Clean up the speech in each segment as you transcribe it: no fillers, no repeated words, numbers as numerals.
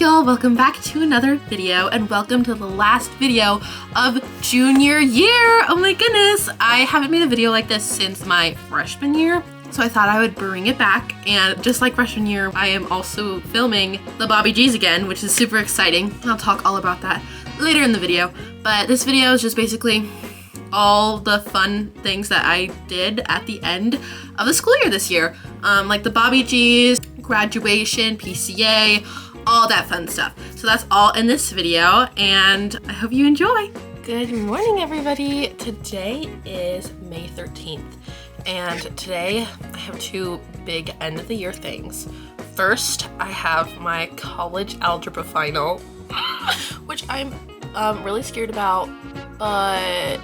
y'all, welcome back to another video and welcome to the last video of junior year. Oh my goodness, I haven't made a video like this since my freshman year, so I thought I would bring it back. And just like freshman year, I am also filming the Bobby G's again, which is super exciting. I'll talk all about that later in the video, but this video is just basically all the fun things that I did at the end of the school year this year, like the Bobby G's, graduation, PCA, all that fun stuff. So that's all in this video, and I hope you enjoy. Good morning, everybody. Today is May 13th, and today I have two big end of the year things. First, I have my college algebra final, which I'm really scared about, but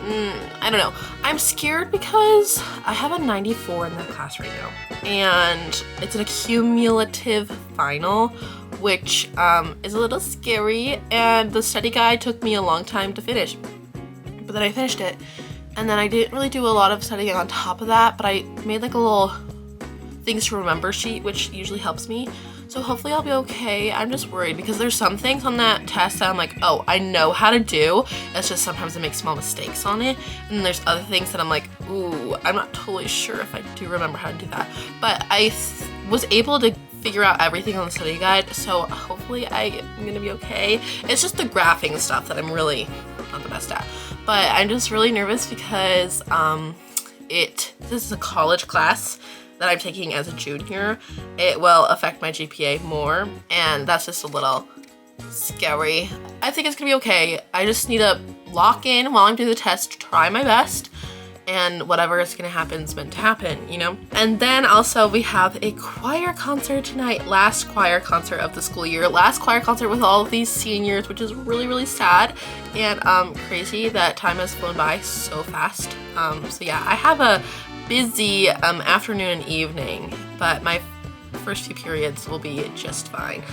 I don't know. I'm scared because I have a 94 in that class right now, and it's an accumulative final, which is a little scary, and the study guide took me a long time to finish, but then I finished it, and then I didn't really do a lot of studying on top of that, but I made like a little things to remember sheet, which usually helps me. So hopefully I'll be okay. I'm just worried because there's some things on that test that I'm like, oh, I know how to do. It's just sometimes I make small mistakes on it. And there's other things that I'm like, ooh, I'm not totally sure if I do remember how to do that. But I was able to figure out everything on the study guide, so hopefully I'm gonna be okay. It's just the graphing stuff that I'm really not the best at. But I'm just really nervous because this is a college class that I'm taking as a junior. It will affect my GPA more, and that's just a little scary. I think it's gonna be okay. I just need to lock in while I'm doing the test, try my best, and whatever is gonna happen is meant to happen, you know? And then also we have a choir concert tonight, last choir concert of the school year, last choir concert with all of these seniors, which is really, really sad and crazy that time has flown by so fast. So yeah, I have a busy afternoon and evening, but my first few periods will be just fine.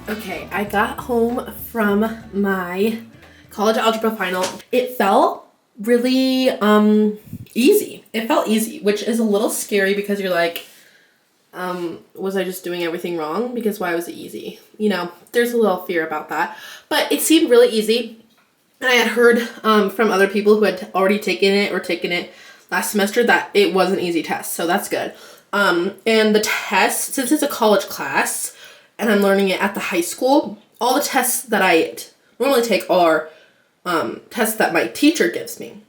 Okay, I got home from my college algebra final. It felt really easy. It felt easy, which is a little scary because you're like, was I just doing everything wrong? Because why was it easy? You know, there's a little fear about that. But it seemed really easy. And I had heard from other people who had already taken it last semester that it was an easy test. So that's good. And the test, since it's a college class and I'm learning it at the high school, all the tests that I normally take are tests that my teacher gives me.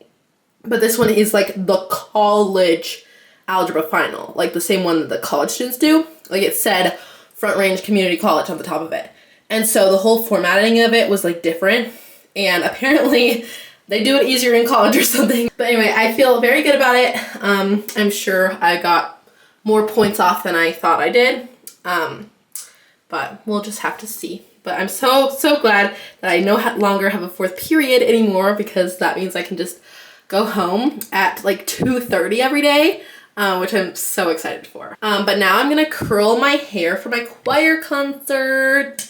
But this one is like the college algebra final, like the same one that the college students do. Like it said Front Range Community College on the top of it. And so the whole formatting of it was like different. And apparently they do it easier in college or something. But anyway, I feel very good about it. I'm sure I got more points off than I thought I did. But we'll just have to see. But I'm so glad that I no longer have a fourth period anymore, because that means I can just go home at like 2:30 every day, which I'm so excited for. But now I'm gonna curl my hair for my choir concert.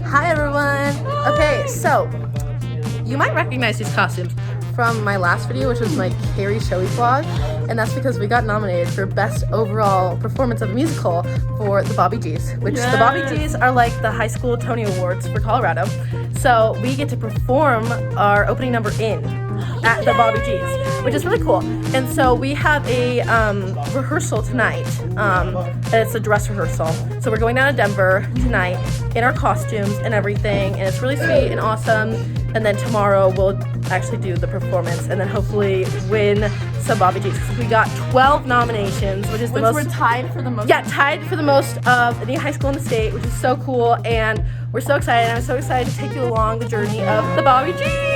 Hi everyone! Okay, so you might recognize these costumes from my last video, which was my Carrie Showy vlog, and that's because we got nominated for Best Overall Performance of a Musical for the Bobby G's, which the Bobby G's are like the high school Tony Awards for Colorado. So we get to perform our opening number at the Bobby G's, which is really cool. And so we have a rehearsal tonight, and it's a dress rehearsal. So we're going down to Denver tonight in our costumes and everything, and it's really sweet and awesome. And then tomorrow we'll actually do the performance and then hopefully win some Bobby G's. We got 12 nominations, which is the most. We're tied for the most. Yeah, tied for the most of any high school in the state, which is so cool. And we're so excited. I'm so excited to take you along the journey of the Bobby G's.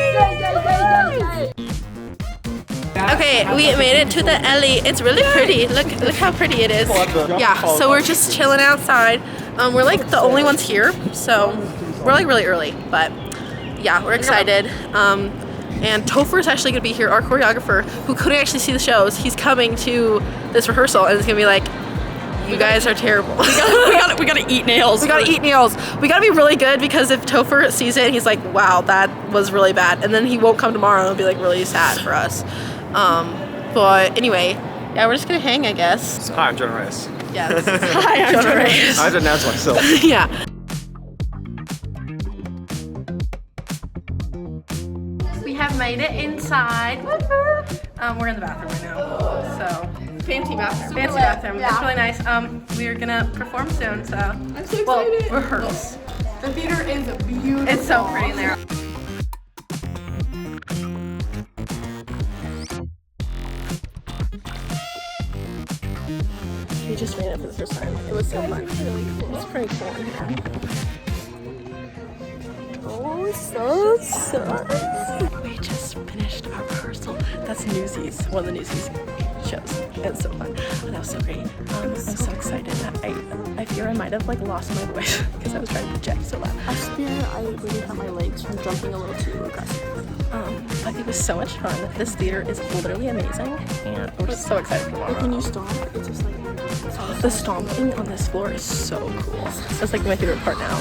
Okay, we made it to the alley. It's really pretty. Look how pretty it is. Yeah, so we're just chilling outside. We're like the only ones here, so we're like really early, but yeah, we're excited. And Topher is actually gonna be here, our choreographer, who couldn't actually see the shows. He's coming to this rehearsal and it's gonna be like, you guys are terrible. We gotta eat nails. We gotta eat nails. We gotta be really good, because if Topher sees it, he's like, wow, that was really bad. And then he won't come tomorrow and it'll be like really sad for us. But anyway, yeah, we're just gonna hang, I guess. Hi, I'm Jonah Reyes. Yes. Hi, I'm Jonah Reyes. I have to announce myself. Yeah. We have made it inside. We're in the bathroom right now, so fancy bathroom. Fancy bathroom. Yeah. It's really nice. We are gonna perform soon, so I'm so excited. Well, rehearse. The theater is beautiful. It's so pretty in there. We just made it for the first time. It was so fun. Really cool. It's pretty cool in here. Oh, so we just finished our rehearsal. That's Newsies, one of the Newsies shows. It's so fun. Oh, that was so great. I'm so excited. I fear I might have like lost my voice because I was trying to project so loud. I fear I really hurt my legs from jumping a little too aggressive. But it was so much fun. This theater is literally amazing, and we're just so excited for tomorrow. Like when you stomp, it's just like the stomping on this floor is so cool. That's like my favorite part now.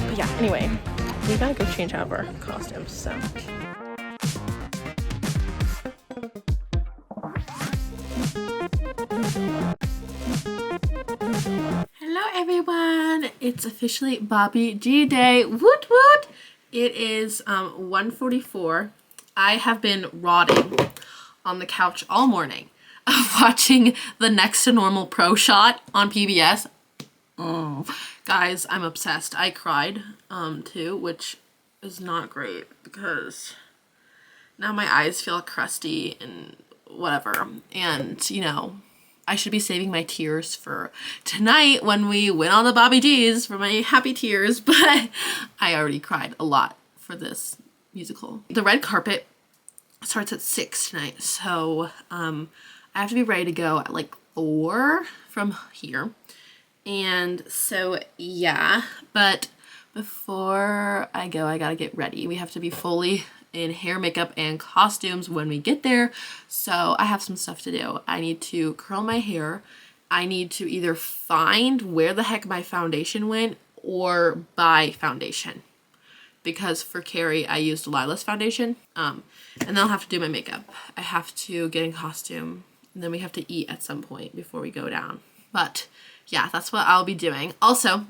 But yeah, anyway, we gotta go change out of our costumes, so. Hello everyone! It's officially Bobby G Day. Woot woot! It is 1:44. I have been rotting on the couch all morning watching the Next to Normal Pro Shot on PBS. Guys, I'm obsessed. I cried too, which is not great because now my eyes feel crusty and whatever. And, you know, I should be saving my tears for tonight when we win all the Bobby G's for my happy tears, but I already cried a lot for this musical. The red carpet starts at 6 tonight, so I have to be ready to go at like 4 from here. And so yeah, but before I go, I gotta get ready. We have to be fully in hair, makeup, and costumes when we get there. So I have some stuff to do. I need to curl my hair. I need to either find where the heck my foundation went or buy foundation. Because for Carrie, I used Lila's foundation. And then I'll have to do my makeup. I have to get in costume. And then we have to eat at some point before we go down. But yeah, that's what I'll be doing. Also,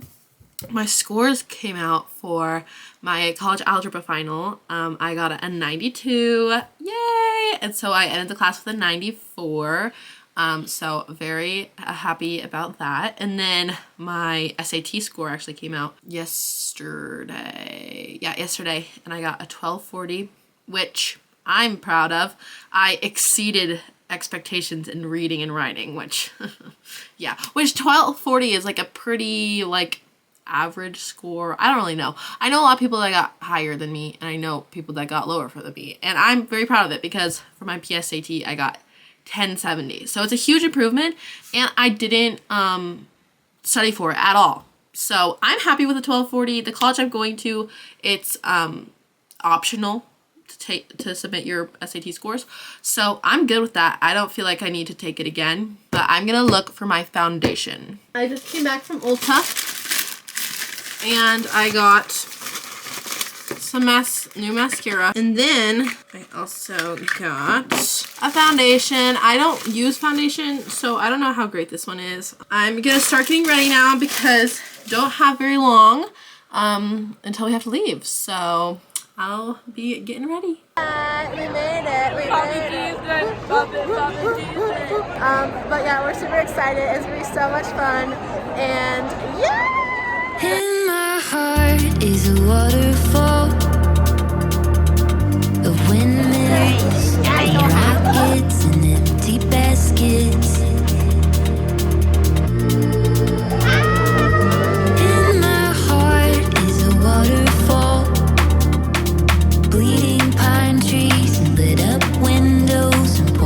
my scores came out for my college algebra final. I got a 92, yay! And so I ended the class with a 94. So very happy about that. And then my SAT score actually came out yesterday. Yeah, yesterday. And I got a 1240, which I'm proud of. I exceeded expectations in reading and writing, which, yeah. Which 1240 is like a pretty, like, average score. I don't really know. I know a lot of people that got higher than me, and I know people that got lower than me. And I'm very proud of it because for my PSAT, I got 1070. So it's a huge improvement, and I didn't study for it at all. So I'm happy with the 1240. The college I'm going to, it's optional to submit your SAT scores. So I'm good with that. I don't feel like I need to take it again, but I'm gonna look for my foundation. I just came back from Ulta and I got some new mascara, and then I also got a foundation. I don't use foundation, so I don't know how great this one is. I'm gonna start getting ready now because I don't have very long until we have to leave, so I'll be getting ready. We made it. We made it. But yeah, we're super excited. It's gonna be so much fun, and yeah! In my heart is a waterfall of windmills, rockets, and empty baskets. In my heart is a waterfall, bleeding pine trees and lit up windows and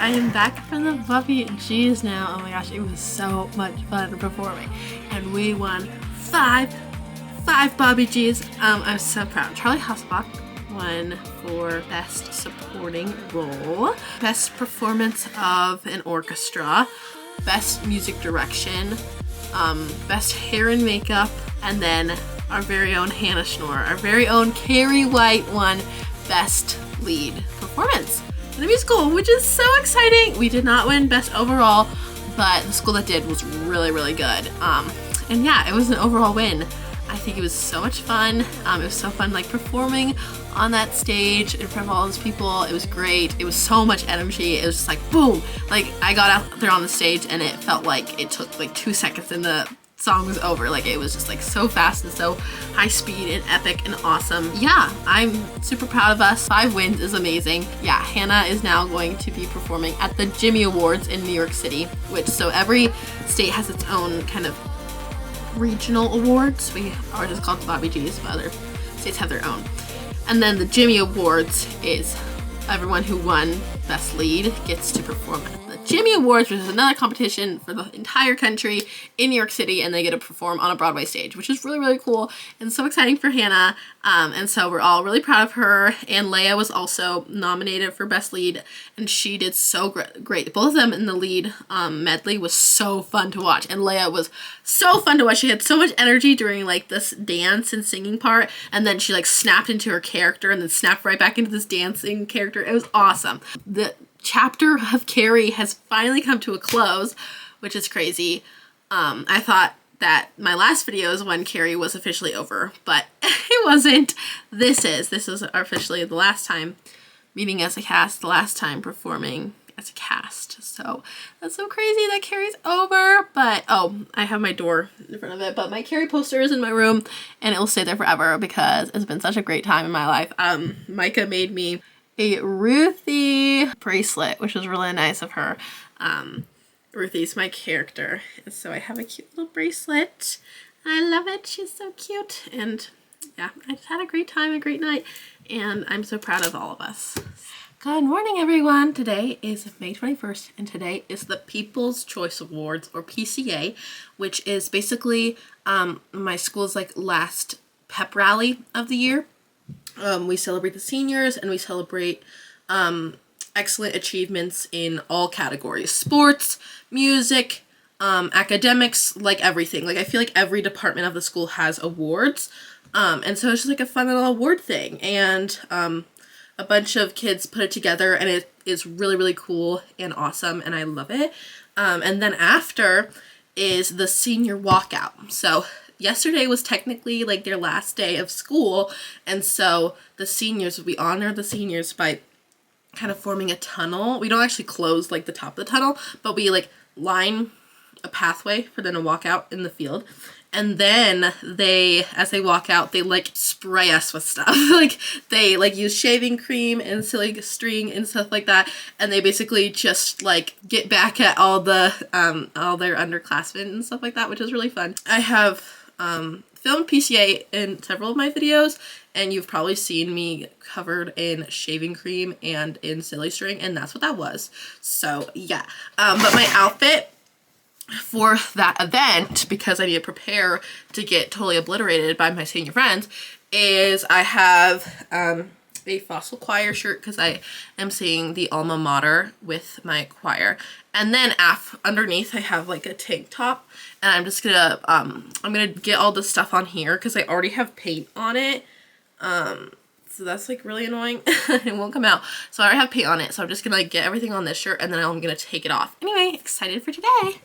I am back from the Bobby G's now. Oh my gosh, it was so much fun performing. And we won five Bobby G's. I'm so proud. Charlie Hausbach won for Best Supporting Role, Best Performance of an Orchestra, Best Music Direction, Best Hair and Makeup, and then our very own Hannah Schnorr, our very own Carrie White won Best Lead Performance in a musical, which is so exciting. We did not win Best Overall, but the school that did was really, really good. And yeah, it was an overall win. I think it was so much fun. It was so fun like performing on that stage in front of all those people. It was great. It was so much energy. It was just like boom. Like I got out there on the stage and it felt like it took like 2 seconds and the song was over. Like it was just like so fast and so high speed and epic and awesome. Yeah, I'm super proud of us. 5 wins is amazing. Yeah, Hannah is now going to be performing at the Jimmy Awards in New York City, which so every state has its own kind of regional awards. Ours is called the Bobby G's, but other states have their own. And then the Jimmy Awards is everyone who won Best Lead gets to perform at the Jimmy Awards, which is another competition for the entire country in New York City, and they get to perform on a Broadway stage, which is really, really cool and so exciting for Hannah. And so we're all really proud of her. And Leia was also nominated for Best Lead, and she did so great. Both of them in the lead medley was so fun to watch, and Leia was so fun to watch. She had so much energy during like this dance and singing part, and then she like snapped into her character and then snapped right back into this dancing character. It was awesome. The chapter of Carrie has finally come to a close, which is crazy. I thought that my last video is when Carrie was officially over, but it wasn't. This is officially the last time meeting as a cast, the last time performing as a cast. So that's so crazy that Carrie's over. But oh, I have my door in front of it, but my Carrie poster is in my room and it will stay there forever because it's been such a great time in my life. Micah made me a Ruthie bracelet, which was really nice of her. Ruthie's my character, and so I have a cute little bracelet. I love it. She's so cute, and yeah, I just had a great time, a great night, and I'm so proud of all of us. Good morning, everyone. Today is May 21st, and today is the People's Choice Awards, or PCA, which is basically my school's like last pep rally of the year. We celebrate the seniors, and we celebrate excellent achievements in all categories: sports, music, academics, like everything. Like I feel like every department of the school has awards, and so it's just like a fun little award thing, and a bunch of kids put it together, and it is really, really cool and awesome, and I love it. And then after is the senior walkout. So yesterday was technically like their last day of school, and so the seniors, we honor the seniors by kind of forming a tunnel. We don't actually close like the top of the tunnel, but we like line a pathway for them to walk out in the field. And then as they walk out, they like spray us with stuff. Like they like use shaving cream and silly string and stuff like that. And they basically just like get back at all the all their underclassmen and stuff like that, which is really fun. I have filmed PCA in several of my videos, and you've probably seen me covered in shaving cream and in silly string, and that's what that was. So yeah, but my outfit for that event, because I need to prepare to get totally obliterated by my senior friends, is I have a Fossil Choir shirt because I am singing the alma mater with my choir, and then underneath I have like a tank top, and I'm just gonna I'm gonna get all this stuff on here because I already have paint on it, so that's like really annoying. It won't come out, so I already have paint on it, so I'm just gonna like get everything on this shirt and then I'm gonna take it off. Anyway, excited for today.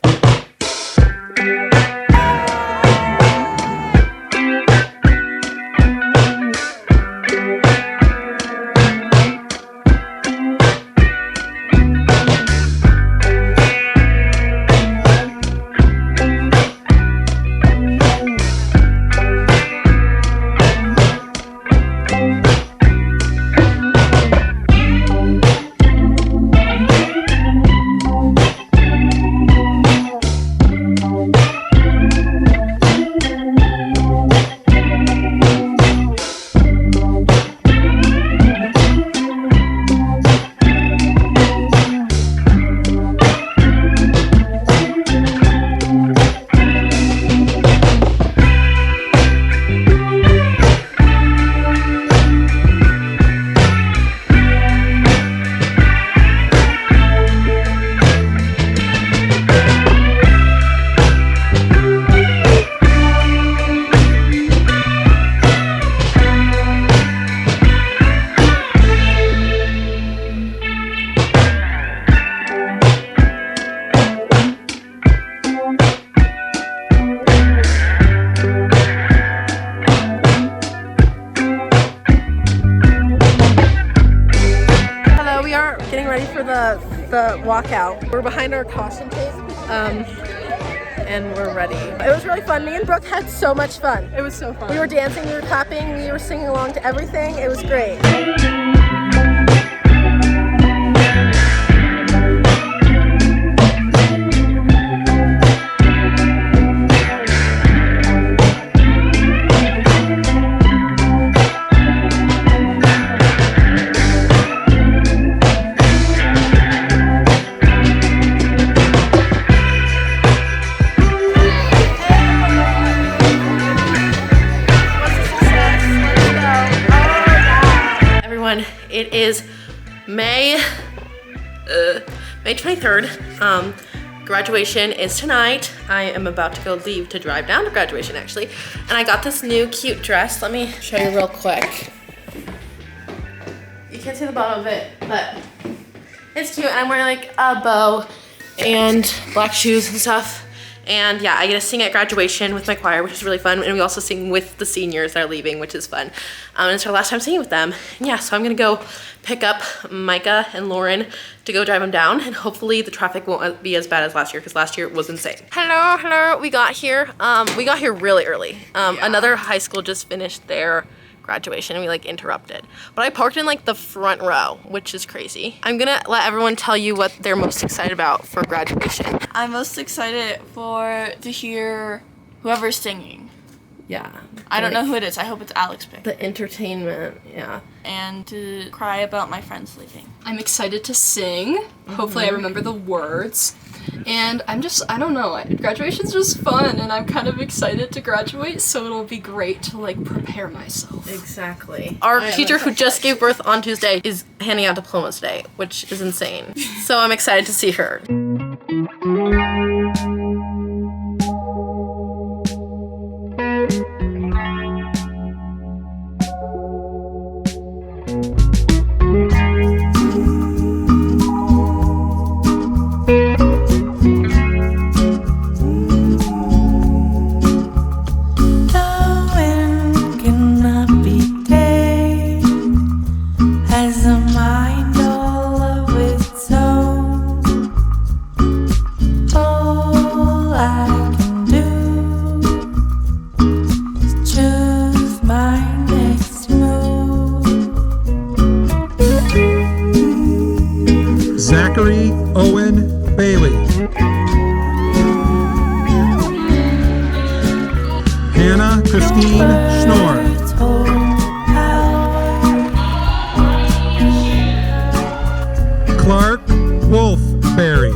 the walkout. We're behind our caution tape, and we're ready. It was really fun. Me and Brooke had so much fun. It was so fun. We were dancing, we were clapping, we were singing along to everything. It was great. It is May 23rd. Graduation is tonight. I am about to go leave to drive down to graduation actually. And I got this new cute dress. Let me show you real quick. You can't see the bottom of it, but it's cute. And I'm wearing like a bow and black shoes and stuff. And yeah, I get to sing at graduation with my choir, which is really fun. And we also sing with the seniors that are leaving, which is fun. And it's our last time singing with them. And yeah, so I'm gonna go pick up Micah and Lauren to go drive them down. And hopefully the traffic won't be as bad as last year, because last year it was insane. Hello, we got here. We got here really early. Another high school just finished their graduation and we like interrupted. But I parked in like the front row, which is crazy. I'm gonna let everyone tell you what they're most excited about for graduation. I'm most excited to hear whoever's singing. Yeah. I don't know who it is. I hope it's Alex Pick. The entertainment, yeah. And to cry about my friends leaving. I'm excited to sing. Hopefully I remember the words. And I don't know, graduation's just fun and I'm kind of excited to graduate, so it'll be great to like prepare myself. Exactly. Our teacher who just gave birth on Tuesday is handing out diplomas today, which is insane. So I'm excited to see her. Zachary Owen Bailey. Hannah Christine Schnorr. Clark Wolfberry.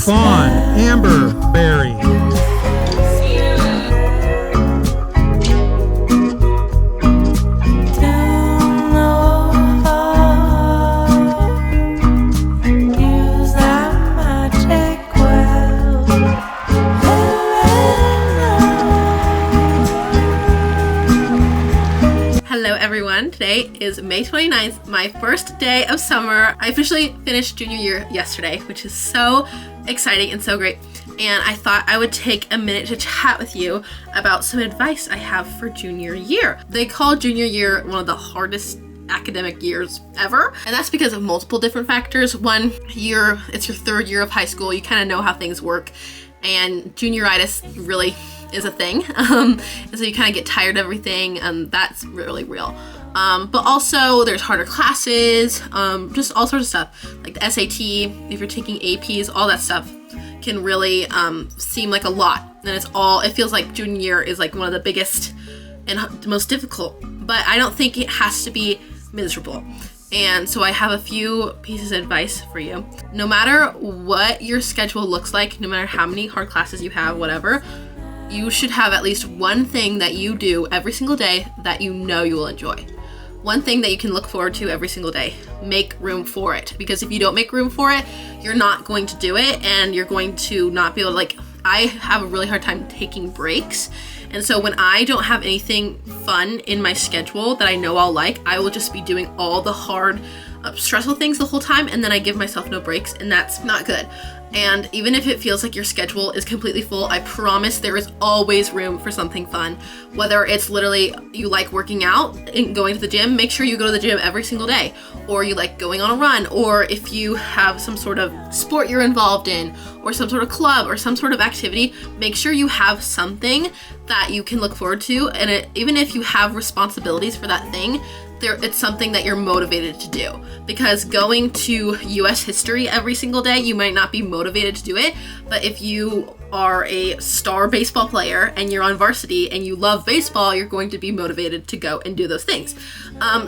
Fawn Amber Berry. Hello everyone, today is May 29th, my first day of summer. I officially finished junior year yesterday, which is so exciting and so great. And I thought I would take a minute to chat with you about some advice I have for junior year. They call junior year one of the hardest academic years ever, and that's because of multiple different factors. One, it's your third year of high school, you kind of know how things work, and junioritis really is a thing, and so you kind of get tired of everything, and that's really real. But also there's harder classes, just all sorts of stuff, like the SAT, if you're taking APs, all that stuff can really seem like a lot, and it feels like junior year is like one of the biggest and the most difficult, but I don't think it has to be miserable. And so I have a few pieces of advice for you. No matter what your schedule looks like, no matter how many hard classes you have, whatever, you should have at least one thing that you do every single day that you know you will enjoy. One thing that you can look forward to every single day. Make room for it. Because if you don't make room for it, you're not going to do it, and you're going to not be able to, I have a really hard time taking breaks. And so when I don't have anything fun in my schedule that I know I'll like, I will just be doing all the hard, stressful things the whole time, and then I give myself no breaks, and that's not good. And even if it feels like your schedule is completely full, I promise there is always room for something fun. Whether it's literally you like working out and going to the gym, make sure you go to the gym every single day. Or you like going on a run, or if you have some sort of sport you're involved in, or some sort of club or some sort of activity, make sure you have something that you can look forward to. And even if you have responsibilities for that thing, it's something that you're motivated to do. Because going to US history every single day, you might not be motivated to do it, but if you are a star baseball player and you're on varsity and you love baseball, you're going to be motivated to go and do those things.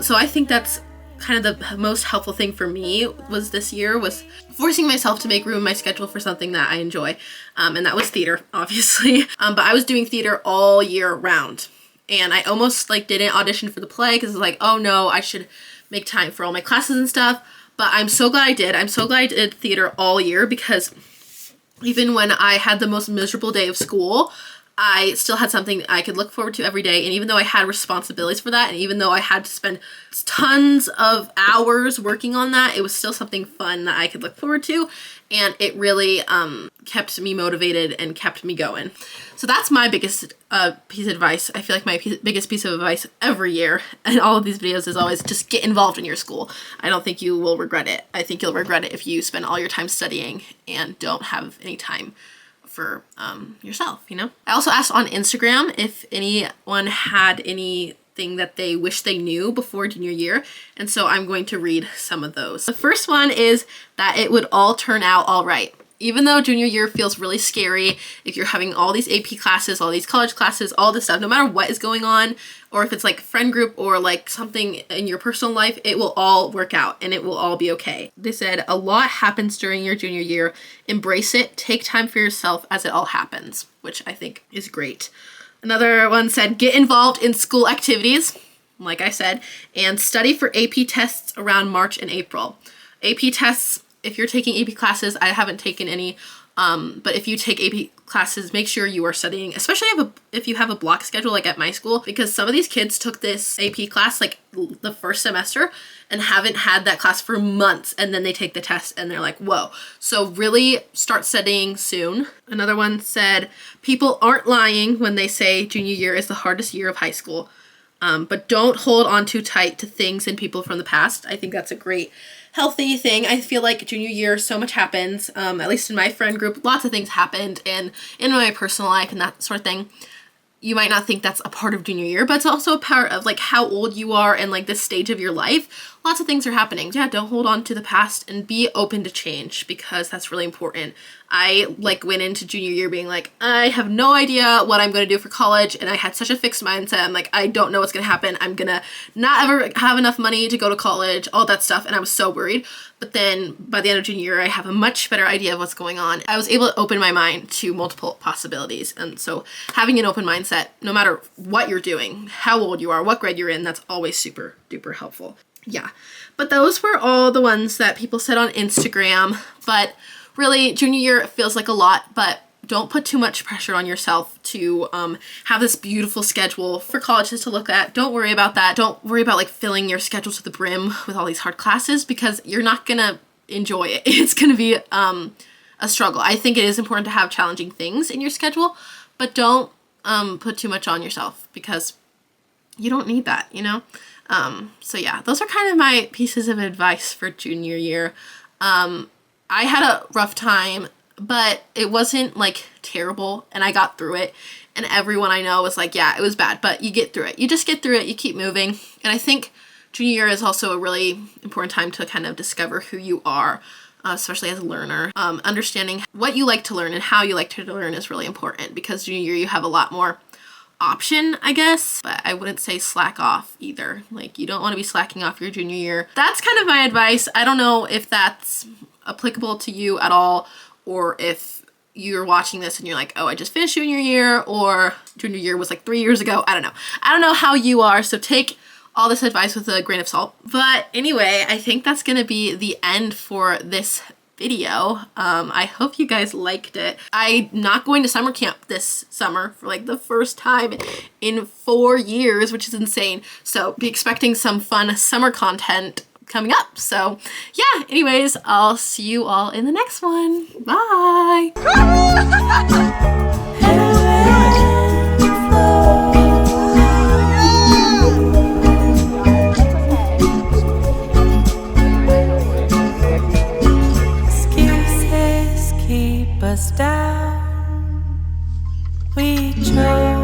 So I think that's kind of the most helpful thing for me was this year was forcing myself to make room in my schedule for something that I enjoy. And that was theater, obviously. But I was doing theater all year round. And I almost like didn't audition for the play because it's like, oh no, I should make time for all my classes and stuff. But I'm so glad I did. I'm so glad I did theater all year because even when I had the most miserable day of school, I still had something I could look forward to every day. And even though I had responsibilities for that, and even though I had to spend tons of hours working on that, it was still something fun that I could look forward to. And it really kept me motivated and kept me going. So that's my biggest piece of advice. I feel like my biggest piece of advice every year and all of these videos is always just get involved in your school. I don't think you will regret it. I think you'll regret it if you spend all your time studying and don't have any time for yourself, you know? I also asked on Instagram if anyone had anything that they wish they knew before junior year, and so I'm going to read some of those. The first one is that it would all turn out all right. Even though junior year feels really scary, if you're having all these AP classes, all these college classes, all this stuff, no matter what is going on, or if it's like friend group or like something in your personal life, it will all work out and it will all be okay. They said a lot happens during your junior year. Embrace it. Take time for yourself as it all happens, which I think is great. Another one said, get involved in school activities, like I said, and study for AP tests around March and April. AP tests, if you're taking AP classes, I haven't taken any, but if you take AP classes, make sure you are studying, especially if you have a block schedule like at my school, because some of these kids took this AP class like the first semester and haven't had that class for months, and then they take the test and they're like, whoa. So really start studying soon. Another one said, people aren't lying when they say junior year is the hardest year of high school, but don't hold on too tight to things and people from the past. I think that's a great healthy thing. I feel like junior year, so much happens, at least in my friend group, lots of things happened, and in my personal life and that sort of thing. You might not think that's a part of junior year, but it's also a part of like how old you are and like this stage of your life. Lots of things are happening. Yeah, don't hold on to the past and be open to change, because that's really important. I like went into junior year being like, I have no idea what I'm going to do for college, and I had such a fixed mindset. I'm like, I don't know what's going to happen. I'm going to not ever have enough money to go to college, all that stuff, and I was so worried. But then by the end of junior year, I have a much better idea of what's going on. I was able to open my mind to multiple possibilities, and so having an open mindset, no matter what you're doing, how old you are, what grade you're in, that's always super duper helpful. Yeah, but those were all the ones that people said on Instagram. But really, junior year feels like a lot, but don't put too much pressure on yourself to have this beautiful schedule for colleges to look at. Don't worry about that. Don't worry about like filling your schedule to the brim with all these hard classes, because you're not gonna enjoy it. It's gonna be a struggle. I think it is important to have challenging things in your schedule, but don't put too much on yourself, because you don't need that, you know? So yeah, those are kind of my pieces of advice for junior year. I had a rough time, but it wasn't like terrible, and I got through it, and everyone I know was like, yeah, it was bad, but you get through it. You just get through it, you keep moving. And I think junior year is also a really important time to kind of discover who you are, especially as a learner. Understanding what you like to learn and how you like to learn is really important, because junior year you have a lot more option, I guess, but I wouldn't say slack off either. Like, you don't want to be slacking off your junior year. That's kind of my advice. I don't know if that's applicable to you at all, or if you're watching this and you're like, oh, I just finished junior year, or junior year was like 3 years ago. I don't know. I don't know how you are, so take all this advice with a grain of salt. But anyway, I think that's gonna be the end for this video. I hope you guys liked it. I'm not going to summer camp this summer for like the first time in 4 years, which is insane. So be expecting some fun summer content coming up. So yeah, anyways, I'll see you all in the next one. Bye. Excuses keep us down. We chose